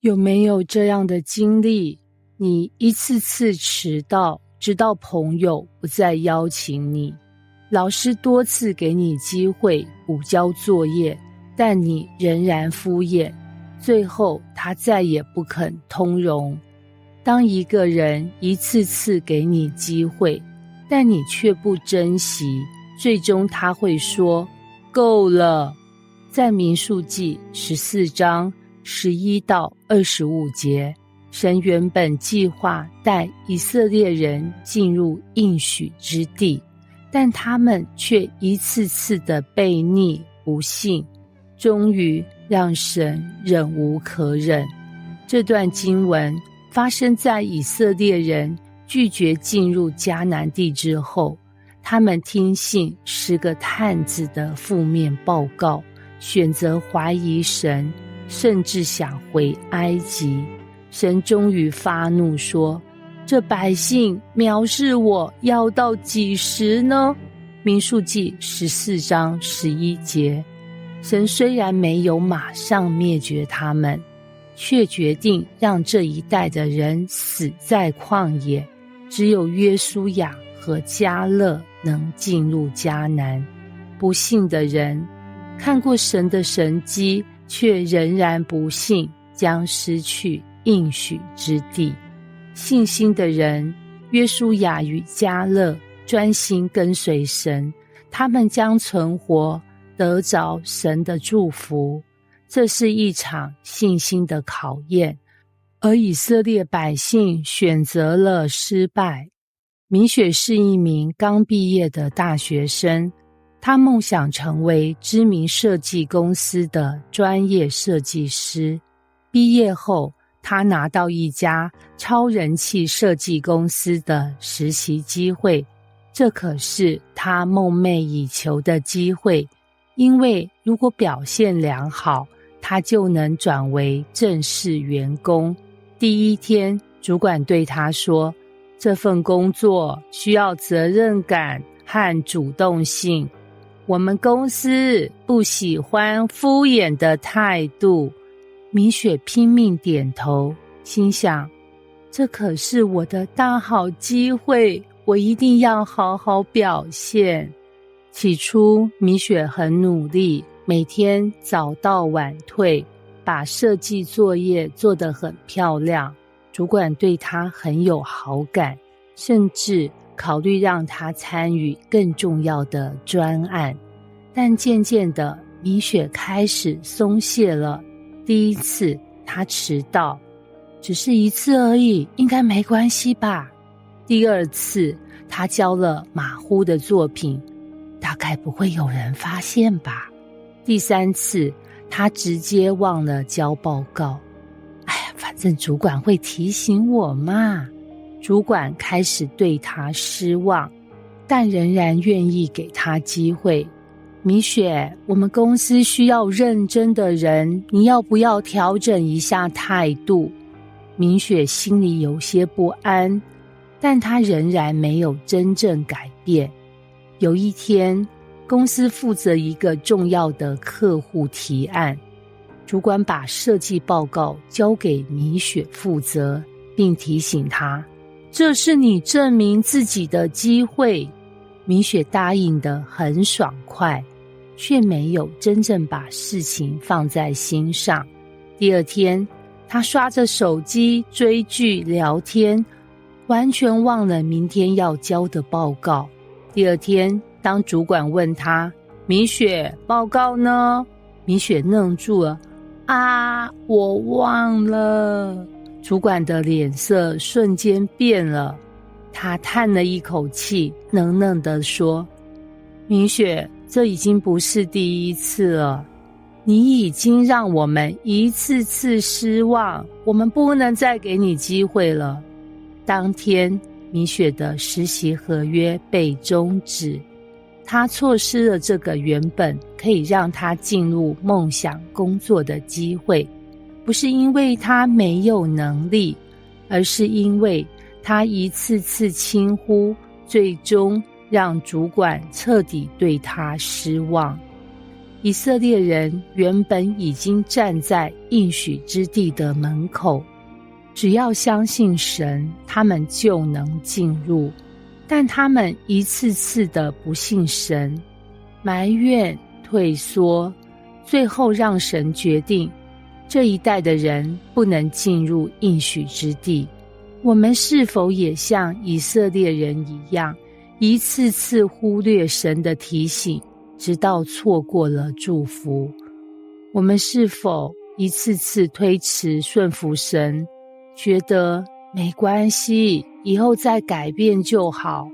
有没有这样的经历？你一次次迟到，直到朋友不再邀请你，老师多次给你机会补交作业，但你仍然敷衍，最后他再也不肯通融。当一个人一次次给你机会，但你却不珍惜，最终他会说够了。在民数记14章11到25节，神原本计划带以色列人进入应许之地，但他们却一次次的悖逆不信，终于让神忍无可忍。这段经文发生在以色列人拒绝进入迦南地之后，他们听信10个探子的负面报告，选择怀疑神，甚至想回埃及。神终于发怒说，这百姓藐视我要到几时呢？民数记14章11节。神虽然没有马上灭绝他们，却决定让这一代的人死在旷野，只有约书亚和迦勒能进入迦南。不信的人看过神的神迹，却仍然不信，将失去应许之地。信心的人，约书亚与迦勒专心跟随神，他们将存活，得着神的祝福。这是一场信心的考验，而以色列百姓选择了失败。米雪是一名刚毕业的大学生，他梦想成为知名设计公司的专业设计师。毕业后，他拿到一家超人气设计公司的实习机会，这可是他梦寐以求的机会，因为如果表现良好，他就能转为正式员工。第一天，主管对他说，这份工作需要责任感和主动性，我们公司不喜欢敷衍的态度。米雪拼命点头，心想，这可是我的大好机会，我一定要好好表现。起初，米雪很努力，每天早到晚退，把设计作业做得很漂亮。主管对她很有好感，甚至考虑让她参与更重要的专案。但渐渐的，米雪开始松懈了。第一次她迟到，只是一次而已，应该没关系吧。第二次她交了马虎的作品，大概不会有人发现吧。第三次她直接忘了交报告，哎呀，反正主管会提醒我嘛。主管开始对她失望，但仍然愿意给她机会。米雪，我们公司需要认真的人，你要不要调整一下态度？米雪心里有些不安，但她仍然没有真正改变。有一天，公司负责一个重要的客户提案，主管把设计报告交给米雪负责，并提醒她，这是你证明自己的机会。米雪答应得很爽快，却没有真正把事情放在心上。第二天，她刷着手机追剧聊天，完全忘了明天要交的报告。第二天，当主管问她，米雪，报告呢？米雪愣住了，我忘了。主管的脸色瞬间变了，他叹了一口气，冷冷地说，米雪，这已经不是第一次了，你已经让我们一次次失望，我们不能再给你机会了。当天，米雪的实习合约被终止，她错失了这个原本可以让她进入梦想工作的机会，不是因为她没有能力，而是因为她一次次轻忽，最终让主管彻底对她失望。以色列人原本已经站在应许之地的门口，只要相信神，他们就能进入。但他们一次次的不信神，埋怨、退缩，最后让神决定这一代的人不能进入应许之地。我们是否也像以色列人一样，一次次忽略神的提醒，直到错过了祝福？我们是否一次次推迟顺服神，觉得没关系，以后再改变就好？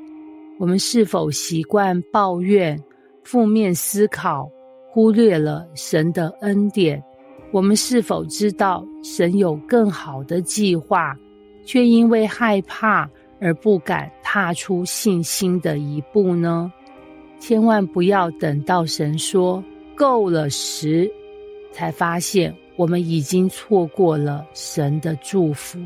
我们是否习惯抱怨、负面思考，忽略了神的恩典？我们是否知道神有更好的计划，却因为害怕而不敢踏出信心的一步呢？千万不要等到神说够了时，才发现我们已经错过了神的祝福。